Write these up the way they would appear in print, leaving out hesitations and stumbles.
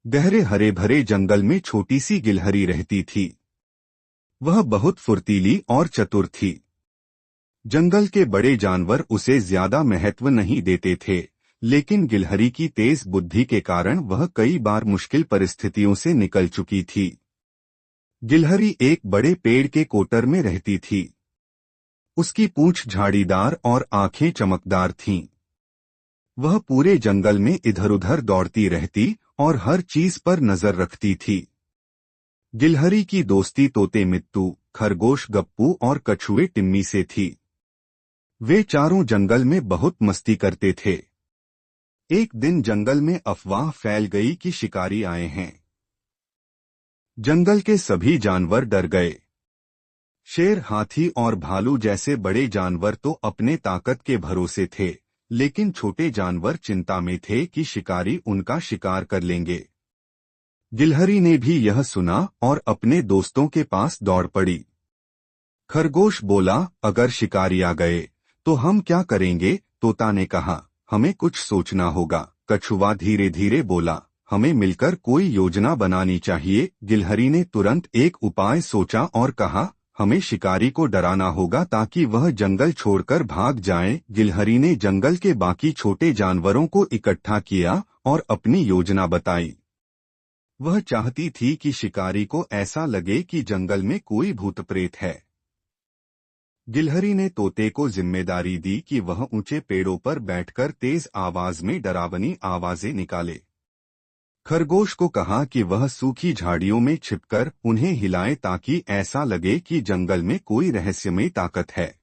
गहरे हरे भरे जंगल में छोटी सी गिलहरी रहती थी। वह बहुत फुर्तीली और चतुर थी। जंगल के बड़े जानवर उसे ज्यादा महत्व नहीं देते थे, लेकिन गिलहरी की तेज बुद्धि के कारण वह कई बार मुश्किल परिस्थितियों से निकल चुकी थी। गिलहरी एक बड़े पेड़ के कोटर में रहती थी। उसकी पूंछ झाड़ीदार और आंखें चमकदार थीं। वह पूरे जंगल में इधर-उधर दौड़ती रहती और हर चीज पर नजर रखती थी। गिलहरी की दोस्ती तोते मित्तू, खरगोश गप्पू और कछुए टिम्मी से थी। वे चारों जंगल में बहुत मस्ती करते थे। एक दिन जंगल में अफवाह फैल गई कि शिकारी आए हैं। जंगल के सभी जानवर डर गए। शेर, हाथी और भालू जैसे बड़े जानवर तो अपने ताकत के भरोसे थे, लेकिन छोटे जानवर चिंता में थे कि शिकारी उनका शिकार कर लेंगे। गिलहरी ने भी यह सुना और अपने दोस्तों के पास दौड़ पड़ी। खरगोश बोला, अगर शिकारी आ गए तो हम क्या करेंगे? तोता ने कहा, हमें कुछ सोचना होगा। कछुआ धीरे धीरे बोला, हमें मिलकर कोई योजना बनानी चाहिए। गिलहरी ने तुरंत एक उपाय सोचा और कहा, हमें शिकारी को डराना होगा ताकि वह जंगल छोड़कर भाग जाए। गिलहरी ने जंगल के बाकी छोटे जानवरों को इकट्ठा किया और अपनी योजना बताई। वह चाहती थी कि शिकारी को ऐसा लगे कि जंगल में कोई भूत प्रेत है। गिलहरी ने तोते को जिम्मेदारी दी कि वह ऊंचे पेड़ों पर बैठकर तेज आवाज में डरावनी आवाजें निकाले। खरगोश को कहा कि वह सूखी झाड़ियों में छिपकर उन्हें हिलाए ताकि ऐसा लगे कि जंगल में कोई रहस्यमय ताकत है।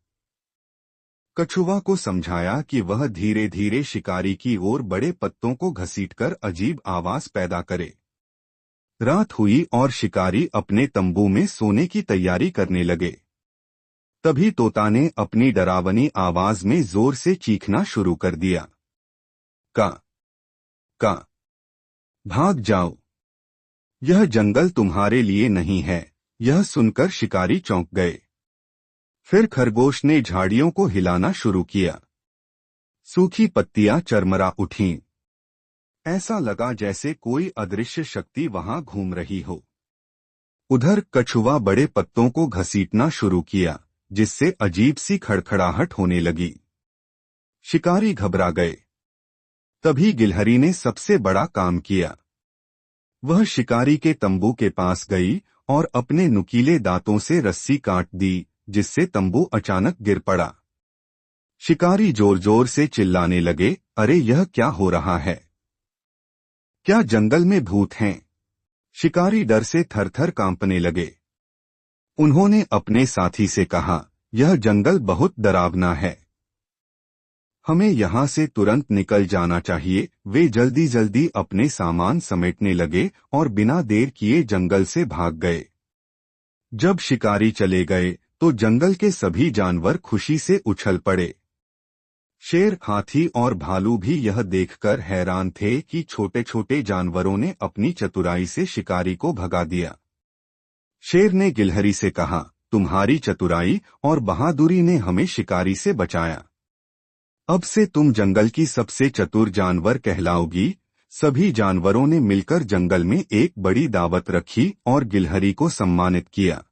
कछुआ को समझाया कि वह धीरे धीरे शिकारी की ओर बड़े पत्तों को घसीटकर अजीब आवाज पैदा करे। रात हुई और शिकारी अपने तंबू में सोने की तैयारी करने लगे। तभी तोता ने अपनी डरावनी आवाज में जोर से चीखना शुरू कर दिया, का का भाग जाओ, यह जंगल तुम्हारे लिए नहीं है। यह सुनकर शिकारी चौंक गए। फिर खरगोश ने झाड़ियों को हिलाना शुरू किया। सूखी पत्तियां चरमरा उठीं। ऐसा लगा जैसे कोई अदृश्य शक्ति वहां घूम रही हो। उधर कछुआ बड़े पत्तों को घसीटना शुरू किया, जिससे अजीब सी खड़खड़ाहट होने लगी। शिकारी घबरा गए। तभी गिलहरी ने सबसे बड़ा काम किया। वह शिकारी के तंबू के पास गई और अपने नुकीले दांतों से रस्सी काट दी, जिससे तंबू अचानक गिर पड़ा। शिकारी जोर जोर से चिल्लाने लगे, अरे यह क्या हो रहा है? क्या जंगल में भूत हैं? शिकारी डर से थर-थर कांपने लगे। उन्होंने अपने साथी से कहा, यह जंगल बहुत डरावना है, हमें यहाँ से तुरंत निकल जाना चाहिए। वे जल्दी जल्दी अपने सामान समेटने लगे और बिना देर किए जंगल से भाग गए। जब शिकारी चले गए तो जंगल के सभी जानवर खुशी से उछल पड़े। शेर, हाथी और भालू भी यह देखकर हैरान थे कि छोटे छोटे जानवरों ने अपनी चतुराई से शिकारी को भगा दिया। शेर ने गिलहरी से कहा, तुम्हारी चतुराई और बहादुरी ने हमें शिकारी से बचाया। अब से तुम जंगल की सबसे चतुर जानवर कहलाओगी। सभी जानवरों ने मिलकर जंगल में एक बड़ी दावत रखी और गिलहरी को सम्मानित किया।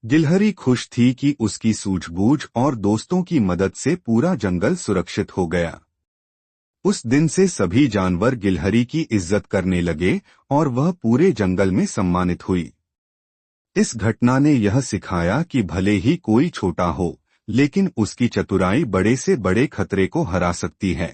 गिलहरी खुश थी कि उसकी सूझबूझ और दोस्तों की मदद से पूरा जंगल सुरक्षित हो गया। उस दिन से सभी जानवर गिलहरी की इज्जत करने लगे और वह पूरे जंगल में सम्मानित हुई। इस घटना ने यह सिखाया कि भले ही कोई छोटा हो, लेकिन उसकी चतुराई बड़े से बड़े खतरे को हरा सकती है।